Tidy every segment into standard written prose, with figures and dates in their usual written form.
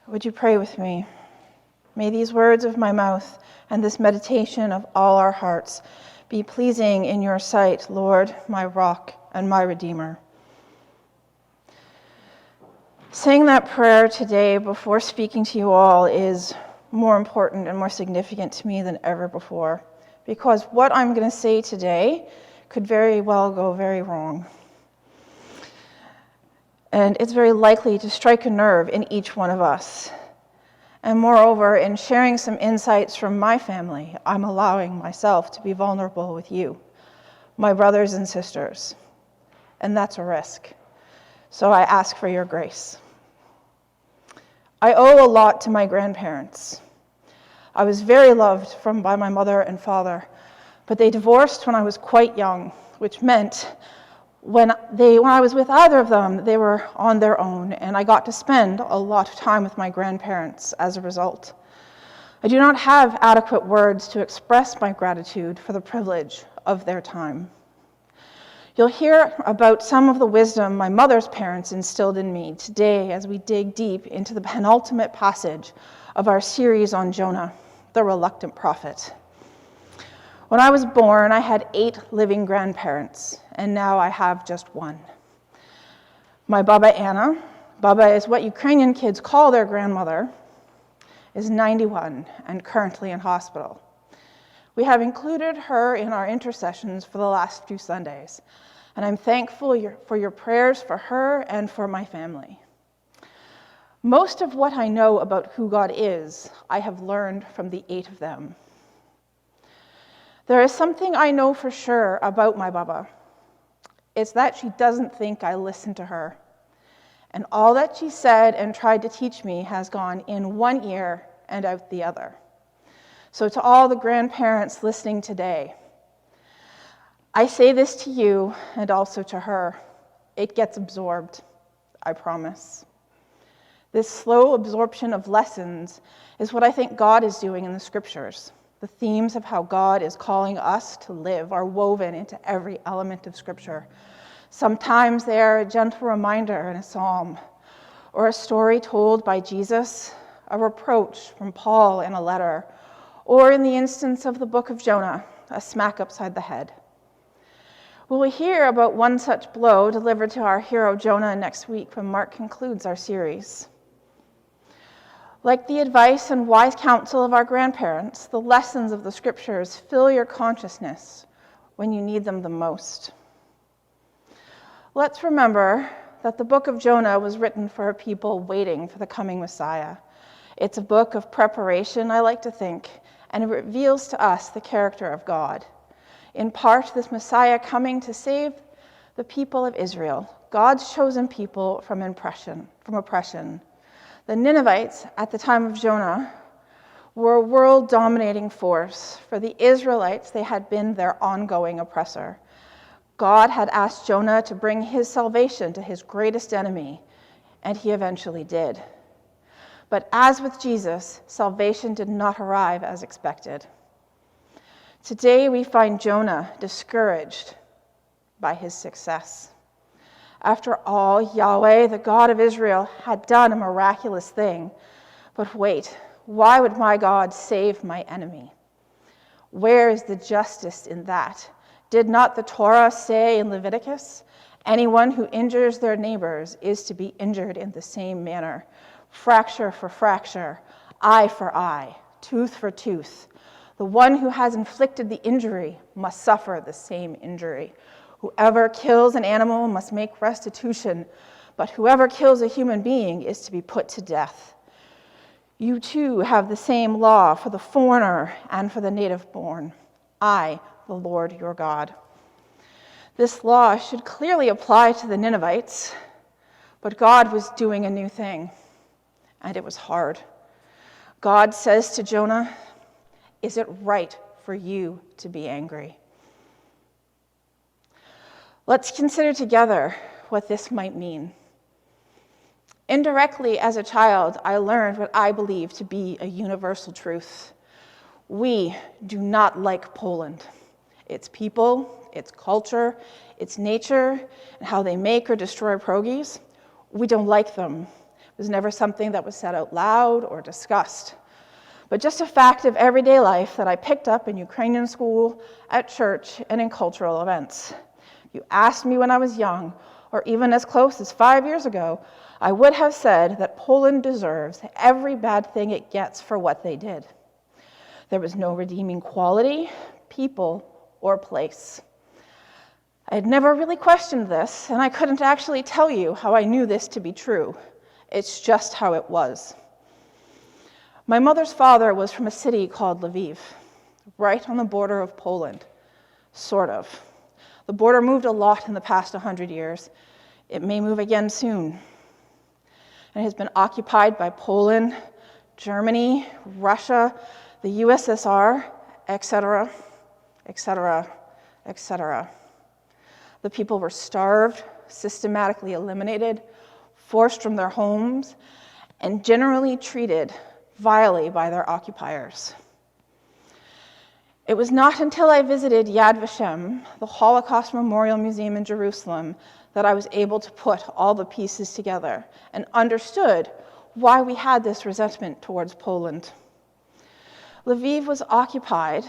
Would you pray with me? May these words of my mouth and this meditation of all our hearts be pleasing in your sight, Lord, my rock and my redeemer. Saying that prayer today before speaking to you all is more important and more significant to me than ever before, because what I'm going to say today could very well go very wrong. And it's very likely to strike a nerve in each one of us. And moreover, in sharing some insights from my family, I'm allowing myself to be vulnerable with you, my brothers and sisters. And that's a risk. So I ask for your grace. I owe a lot to my grandparents. I was very loved by my mother and father, but they divorced when I was quite young, which meant when I was with either of them, they were on their own, and I got to spend a lot of time with my grandparents as a result. I do not have adequate words to express my gratitude for the privilege of their time. You'll hear about some of the wisdom my mother's parents instilled in me today as we dig deep into the penultimate passage of our series on Jonah, the reluctant prophet. When I was born, I had 8 living grandparents, and now I have just one. My Baba Anna, Baba is what Ukrainian kids call their grandmother, is 91 and currently in hospital. We have included her in our intercessions for the last few Sundays, and I'm thankful for your prayers for her and for my family. Most of what I know about who God is, I have learned from the 8 of them. There is something I know for sure about my Baba. It's that she doesn't think I listen to her. And all that she said and tried to teach me has gone in one ear and out the other. So to all the grandparents listening today, I say this to you and also to her. It gets absorbed, I promise. This slow absorption of lessons is what I think God is doing in the scriptures. The themes of how God is calling us to live are woven into every element of Scripture. Sometimes they are a gentle reminder in a psalm, or a story told by Jesus, a reproach from Paul in a letter, or in the instance of the book of Jonah, a smack upside the head. We will hear about one such blow delivered to our hero Jonah next week when Mark concludes our series. Like the advice and wise counsel of our grandparents, the lessons of the scriptures fill your consciousness when you need them the most. Let's remember that the book of Jonah was written for a people waiting for the coming Messiah. It's a book of preparation, I like to think, and it reveals to us the character of God. In part, this Messiah coming to save the people of Israel, God's chosen people from oppression. The Ninevites, at the time of Jonah, were a world-dominating force. For the Israelites, they had been their ongoing oppressor. God had asked Jonah to bring his salvation to his greatest enemy, and he eventually did. But as with Jesus, salvation did not arrive as expected. Today, we find Jonah discouraged by his success. After all, Yahweh, the God of Israel, had done a miraculous thing. But wait, why would my God save my enemy? Where is the justice in that? Did not the Torah say in Leviticus, anyone who injures their neighbors is to be injured in the same manner, fracture for fracture, eye for eye, tooth for tooth. The one who has inflicted the injury must suffer the same injury. Whoever kills an animal must make restitution, but whoever kills a human being is to be put to death. You too have the same law for the foreigner and for the native born. I, the Lord your God. This law should clearly apply to the Ninevites, but God was doing a new thing, and it was hard. God says to Jonah, "Is it right for you to be angry?" Let's consider together what this might mean. Indirectly, as a child, I learned what I believe to be a universal truth. We do not like Poland. Its people, its culture, its nature, and how they make or destroy pierogies. We don't like them, It was never something that was said out loud or discussed, but just a fact of everyday life that I picked up in Ukrainian school, at church, and in cultural events. If you asked me when I was young, or even as close as 5 years ago, I would have said that Poland deserves every bad thing it gets for what they did. There was no redeeming quality, people, or place. I had never really questioned this, and I couldn't actually tell you how I knew this to be true. It's just how it was. My mother's father was from a city called Lviv, right on the border of Poland, sort of. The border moved a lot in the past 100 years. It may move again soon. And it has been occupied by Poland, Germany, Russia, the USSR, etc., etc., etc. The people were starved, systematically eliminated, forced from their homes, and generally treated vilely by their occupiers. It was not until I visited Yad Vashem, the Holocaust Memorial Museum in Jerusalem, that I was able to put all the pieces together and understood why we had this resentment towards Poland. Lviv was occupied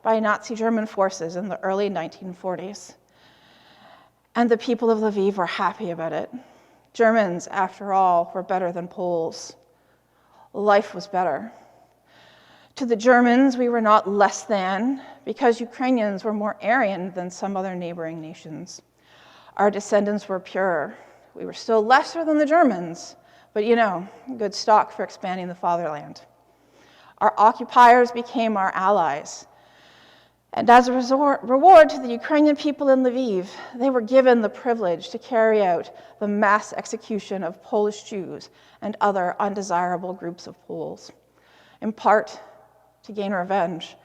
by Nazi German forces in the early 1940s, and the people of Lviv were happy about it. Germans, after all, were better than Poles. Life was better. To the Germans, we were not less than, because Ukrainians were more Aryan than some other neighboring nations. Our descendants were pure. We were still lesser than the Germans, but good stock for expanding the fatherland. Our occupiers became our allies. And as a reward to the Ukrainian people in Lviv, they were given the privilege to carry out the mass execution of Polish Jews and other undesirable groups of Poles, in part to gain revenge,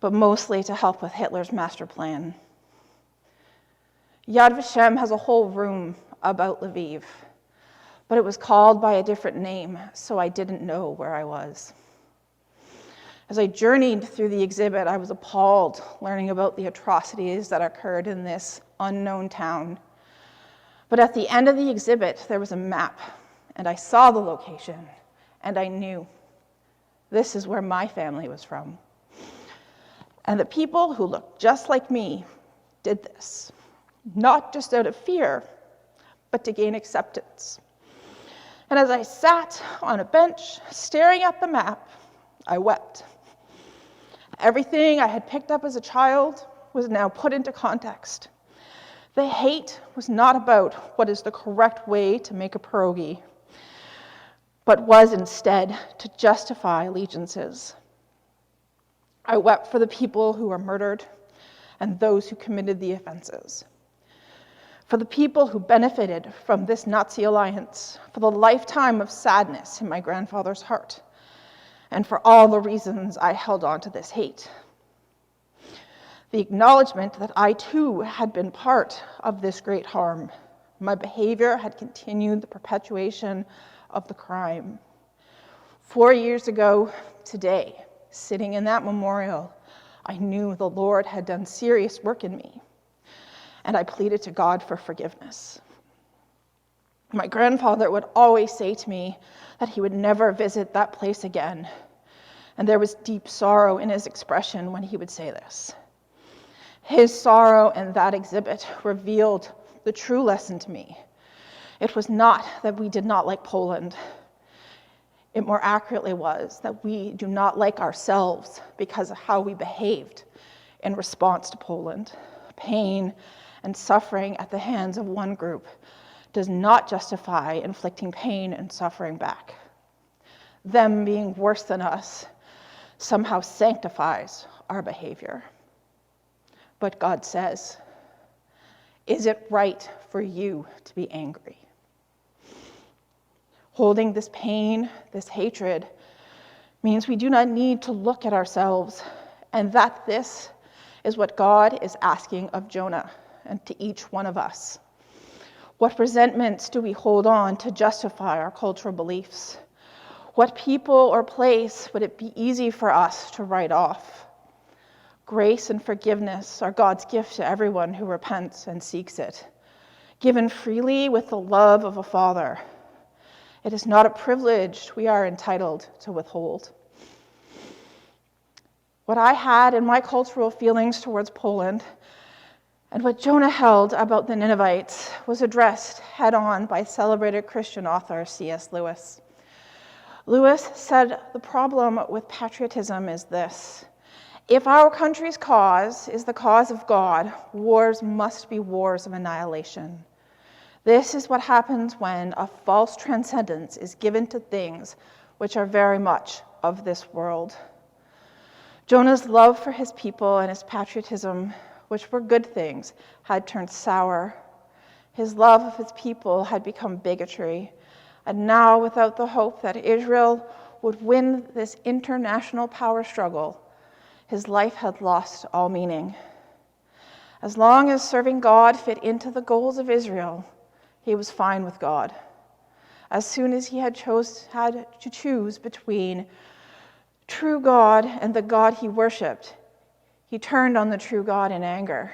but mostly to help with Hitler's master plan. Yad Vashem has a whole room about Lviv, but it was called by a different name, so I didn't know where I was. As I journeyed through the exhibit, I was appalled learning about the atrocities that occurred in this unknown town. But at the end of the exhibit, there was a map, and I saw the location, and I knew this is where my family was from. And the people who looked just like me did this, not just out of fear, but to gain acceptance. And as I sat on a bench staring at the map, I wept. Everything I had picked up as a child was now put into context. The hate was not about what is the correct way to make a pierogi, but was instead to justify allegiances. I wept for the people who were murdered and those who committed the offenses, for the people who benefited from this Nazi alliance, for the lifetime of sadness in my grandfather's heart, and for all the reasons I held on to this hate. The acknowledgement that I too had been part of this great harm. My behavior had continued the perpetuation of the crime. 4 years ago today, sitting in that memorial, I knew the Lord had done serious work in me, and I pleaded to God for forgiveness. My grandfather would always say to me that he would never visit that place again, and there was deep sorrow in his expression when he would say this. His sorrow in that exhibit revealed the true lesson to me. It was not that we did not like Poland. It more accurately was that we do not like ourselves because of how we behaved in response to Poland. Pain and suffering at the hands of one group does not justify inflicting pain and suffering back. Them being worse than us somehow sanctifies our behavior. But God says, is it right for you to be angry? Holding this pain, this hatred, means we do not need to look at ourselves, and that this is what God is asking of Jonah and to each one of us. What resentments do we hold on to justify our cultural beliefs? What people or place would it be easy for us to write off? Grace and forgiveness are God's gift to everyone who repents and seeks it, given freely with the love of a father. It is not a privilege we are entitled to withhold. What I had in my cultural feelings towards Poland and what Jonah held about the Ninevites was addressed head-on by celebrated Christian author C.S. Lewis. Lewis said the problem with patriotism is this: if our country's cause is the cause of God, wars must be wars of annihilation. This is what happens when a false transcendence is given to things which are very much of this world. Jonah's love for his people and his patriotism, which were good things, had turned sour. His love of his people had become bigotry. And now, without the hope that Israel would win this international power struggle, his life had lost all meaning. As long as serving God fit into the goals of Israel, he was fine with God. As soon as he had to choose between true God and the God he worshipped, he turned on the true God in anger.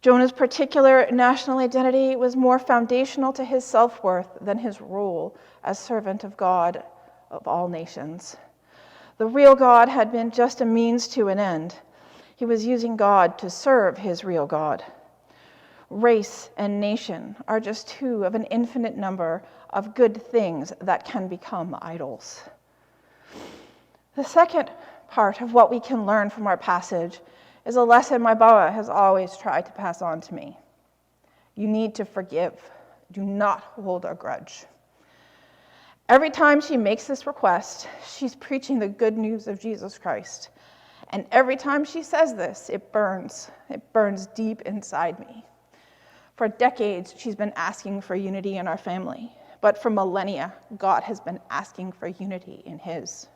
Jonah's particular national identity was more foundational to his self-worth than his role as servant of God of all nations. The real God had been just a means to an end. He was using God to serve his real God. Race and nation are just two of an infinite number of good things that can become idols. The second part of what we can learn from our passage is a lesson my Baba has always tried to pass on to me. You need to forgive. Do not hold a grudge. Every time she makes this request, she's preaching the good news of Jesus Christ. And every time she says this, it burns. It burns deep inside me. For decades, she's been asking for unity in our family. But for millennia, God has been asking for unity in his.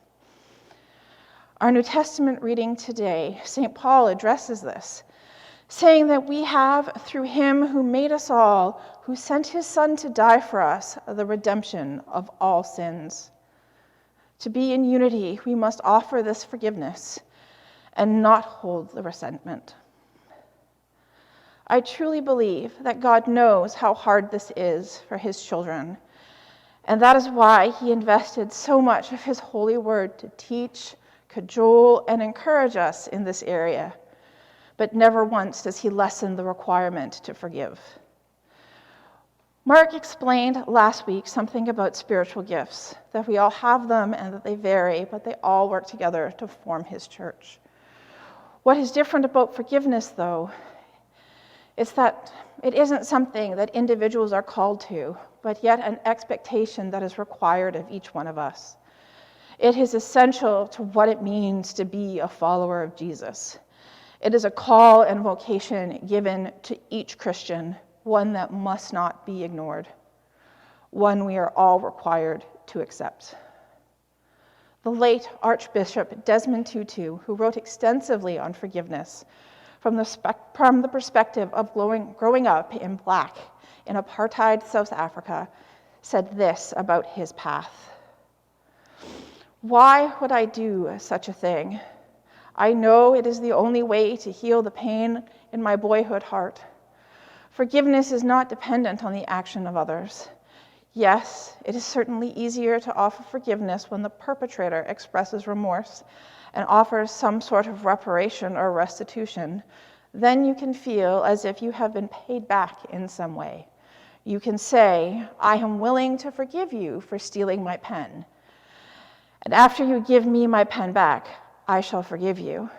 Our New Testament reading today, St. Paul addresses this, saying that we have, through him who made us all, who sent his Son to die for us, the redemption of all sins. To be in unity, we must offer this forgiveness and not hold the resentment. I truly believe that God knows how hard this is for his children, and that is why he invested so much of his holy word to teach, cajole, and encourage us in this area, but never once does he lessen the requirement to forgive. Mark explained last week something about spiritual gifts, that we all have them and that they vary, but they all work together to form his church. What is different about forgiveness, though, is that it isn't something that individuals are called to, but yet an expectation that is required of each one of us. It is essential to what it means to be a follower of Jesus. It is a call and vocation given to each Christian, one that must not be ignored, one we are all required to accept. The late Archbishop Desmond Tutu, who wrote extensively on forgiveness from the perspective of growing up in Black in apartheid South Africa, said this about his path. Why would I do such a thing? I know it is the only way to heal the pain in my boyhood heart. Forgiveness is not dependent on the action of others. Yes, it is certainly easier to offer forgiveness when the perpetrator expresses remorse and offers some sort of reparation or restitution. Then you can feel as if you have been paid back in some way. You can say, I am willing to forgive you for stealing my pen. And after you give me my pen back, I shall forgive you.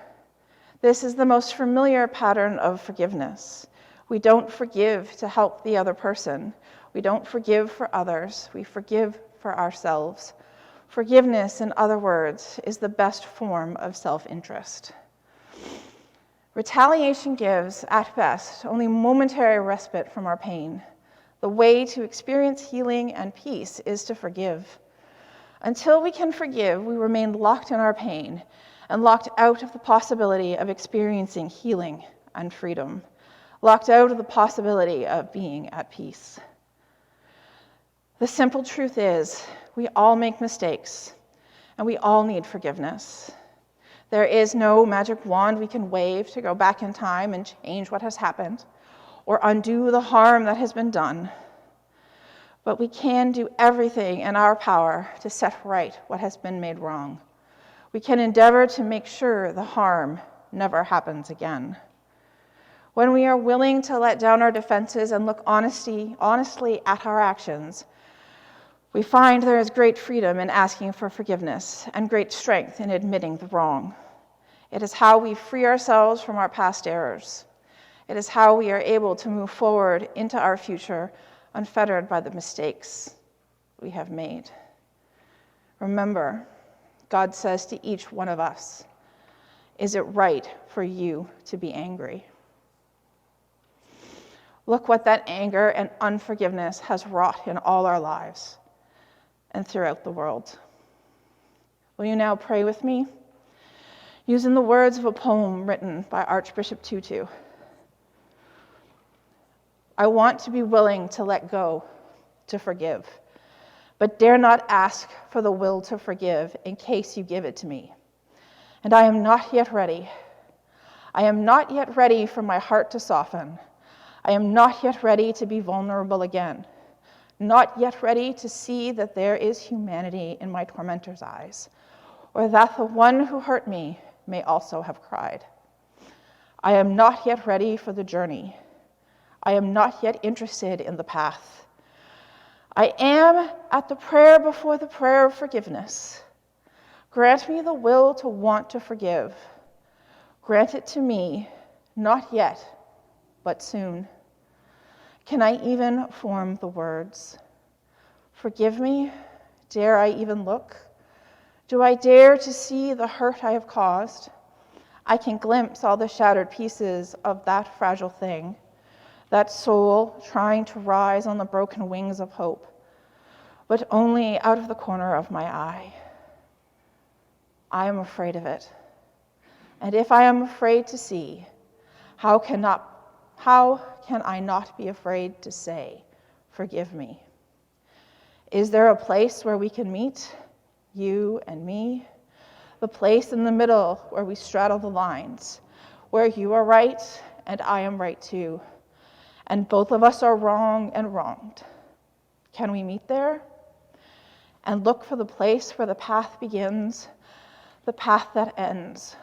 This is the most familiar pattern of forgiveness. We don't forgive to help the other person. We don't forgive for others. We forgive for ourselves. Forgiveness, in other words, is the best form of self-interest. Retaliation gives, at best, only momentary respite from our pain. The way to experience healing and peace is to forgive. Until we can forgive, we remain locked in our pain and locked out of the possibility of experiencing healing and freedom, locked out of the possibility of being at peace. The simple truth is, we all make mistakes, and we all need forgiveness. There is no magic wand we can wave to go back in time and change what has happened, or undo the harm that has been done. But we can do everything in our power to set right what has been made wrong. We can endeavor to make sure the harm never happens again. When we are willing to let down our defenses and look honestly at our actions, we find there is great freedom in asking for forgiveness and great strength in admitting the wrong. It is how we free ourselves from our past errors. It is how we are able to move forward into our future unfettered by the mistakes we have made. Remember, God says to each one of us, "Is it right for you to be angry?" Look what that anger and unforgiveness has wrought in all our lives and throughout the world. Will you now pray with me? Using the words of a poem written by Archbishop Tutu. I want to be willing to let go, to forgive, but dare not ask for the will to forgive in case you give it to me. And I am not yet ready. I am not yet ready for my heart to soften. I am not yet ready to be vulnerable again. Not yet ready to see that there is humanity in my tormentor's eyes, or that the one who hurt me may also have cried. I am not yet ready for the journey. I am not yet interested in the path. I am at the prayer before the prayer of forgiveness. Grant me the will to want to forgive. Grant it to me, not yet, but soon. Can I even form the words? Forgive me? Dare I even look? Do I dare to see the hurt I have caused? I can glimpse all the shattered pieces of that fragile thing, that soul trying to rise on the broken wings of hope, but only out of the corner of my eye. I am afraid of it. And if I am afraid to see, how can I not be afraid to say, "Forgive me"? Is there a place where we can meet, you and me? The place in the middle where we straddle the lines, where you are right and I am right too, and both of us are wrong and wronged. Can we meet there? And look for the place where the path begins, the path that ends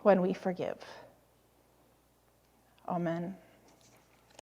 when we forgive. Amen.